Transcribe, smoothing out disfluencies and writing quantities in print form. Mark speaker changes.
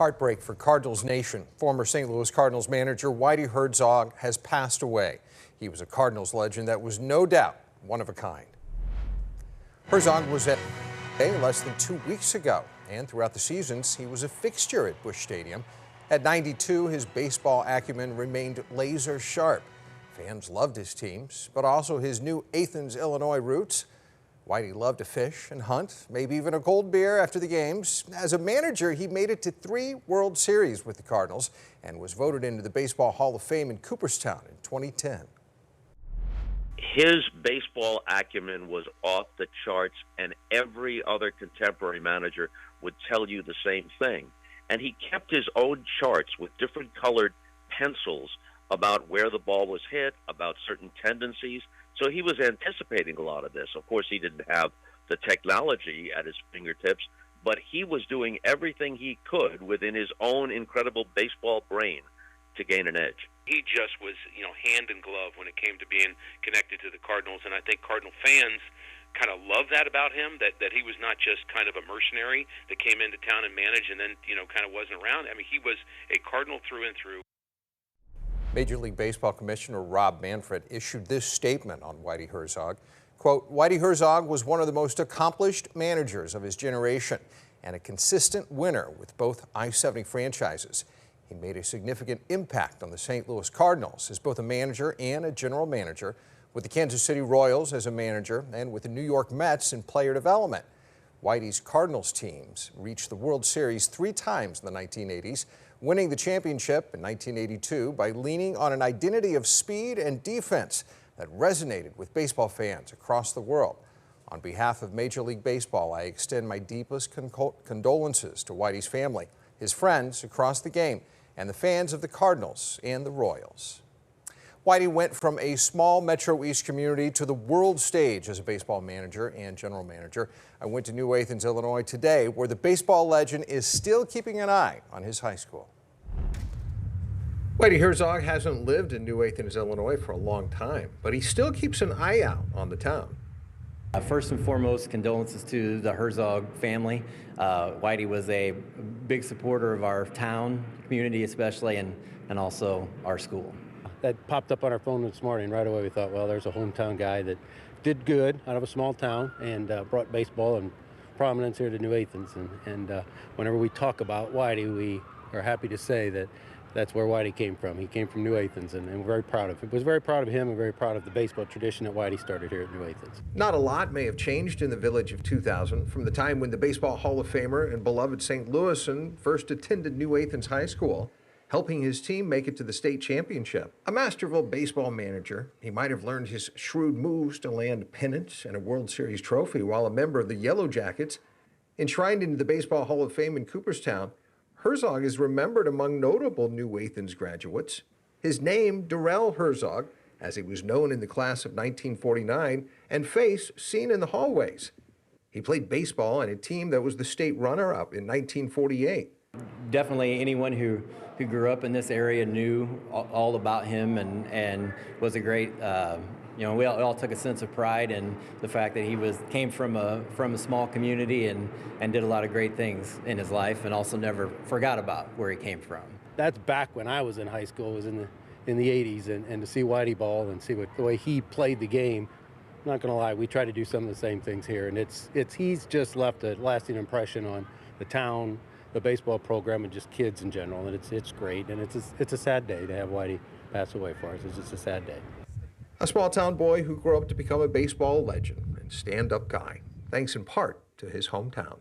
Speaker 1: Heartbreak for Cardinals Nation. Former St. Louis Cardinals manager Whitey Herzog has passed away. He was a Cardinals legend that was no doubt one of a kind. Herzog was at less than 2 weeks ago, and throughout the seasons, he was a fixture at Busch Stadium. At 92, his baseball acumen remained laser sharp. Fans loved his teams, but also his new Athens, Illinois roots. Whitey loved to fish and hunt, maybe even a cold beer after the games. As a manager, he made it to 3 World Series with the Cardinals and was voted into the Baseball Hall of Fame in Cooperstown in 2010.
Speaker 2: His baseball acumen was off the charts, and every other contemporary manager would tell you the same thing. And he kept his own charts with different colored pencils about where the ball was hit, about certain tendencies. So he was anticipating a lot of this. Of course, he didn't have the technology at his fingertips, but he was doing everything he could within his own incredible baseball brain to gain an edge.
Speaker 3: He just was, hand in glove when it came to being connected to the Cardinals, and I think Cardinal fans kind of love that about him, that he was not just kind of a mercenary that came into town and managed and then, kind of wasn't around. I mean, he was a Cardinal through and through.
Speaker 1: Major League Baseball Commissioner Rob Manfred issued this statement on Whitey Herzog. Quote, Whitey Herzog was one of the most accomplished managers of his generation and a consistent winner with both I-70 franchises. He made a significant impact on the St. Louis Cardinals as both a manager and a general manager, with the Kansas City Royals as a manager, and with the New York Mets in player development. Whitey's Cardinals teams reached the World Series 3 times in the 1980s, winning the championship in 1982 by leaning on an identity of speed and defense that resonated with baseball fans across the world. On behalf of Major League Baseball, I extend my deepest condolences to Whitey's family, his friends across the game, and the fans of the Cardinals and the Royals. Whitey went from a small Metro East community to the world stage as a baseball manager and general manager. I went to New Athens, Illinois today, where the baseball legend is still keeping an eye on his high school. Whitey Herzog hasn't lived in New Athens, Illinois for a long time, but he still keeps an eye out on the town.
Speaker 4: First and foremost, condolences to the Herzog family. Whitey was a big supporter of our town, community especially, and also our school.
Speaker 5: That popped up on our phone this morning. Right away we thought, well, there's a hometown guy that did good out of a small town and brought baseball and prominence here to New Athens. And whenever we talk about Whitey, we are happy to say that that's where Whitey came from. He came from New Athens, and we're very proud of him. Was very proud of him and very proud of the baseball tradition that Whitey started here at New Athens.
Speaker 1: Not a lot may have changed in the village of 2000 from the time when the Baseball Hall of Famer and beloved St. Louisan first attended New Athens High School, helping his team make it to the state championship. A masterful baseball manager, he might have learned his shrewd moves to land pennants and a World Series trophy while a member of the Yellow Jackets. Enshrined into the Baseball Hall of Fame in Cooperstown, Herzog is remembered among notable New Athens graduates. His name, Darrell Herzog, as he was known in the class of 1949, and face seen in the hallways. He played baseball on a team that was the state runner-up in 1948.
Speaker 4: Definitely anyone who grew up in this area knew all about him and was a great, we all took a sense of pride in the fact that he came from a small community and did a lot of great things in his life, and also never forgot about where he came from.
Speaker 5: That's back when I was in high school, was in the 80s, and to see Whitey ball and see the way he played the game, I'm not gonna lie, we try to do some of the same things here, and he's just left a lasting impression on the town, the baseball program, and just kids in general, and it's great, and it's a sad day to have Whitey pass away for us. It's just a sad day.
Speaker 1: A small-town boy who grew up to become a baseball legend and stand-up guy, thanks in part to his hometown.